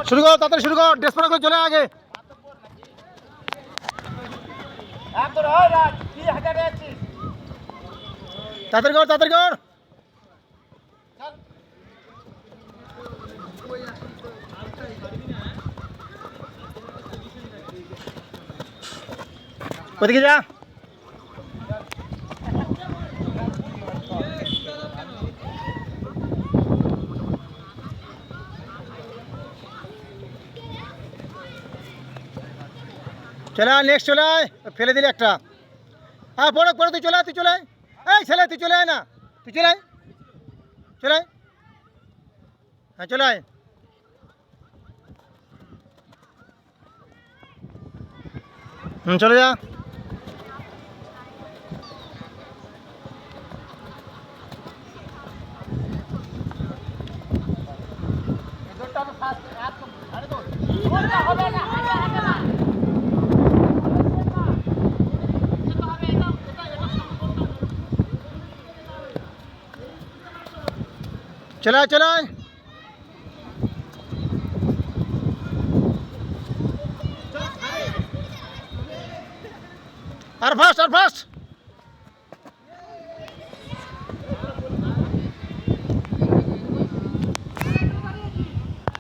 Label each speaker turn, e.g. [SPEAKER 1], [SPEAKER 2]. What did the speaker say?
[SPEAKER 1] শুরু কর, তাড়াতাড়ি শুরু কর, ড্রেস পরা করে চলে আগে। তাড়াতাড়ি কর, তাড়াতাড়ি কর। ওদিকে যা। চলে আয়, নেক্সট চলে আয়। ফেলে দিলে একটা। হ্যাঁ পড়ো পড়ো, তুই চলে আয়, তুই চলে আয়। এই ছেলে তুই চলে আয় না, তুই চলে আয়, চলে আয়। হ্যাঁ চলে আয়। চলে যা। চলে আয়, চলে আয়। আর ফাস্ট, আর ফাস্ট।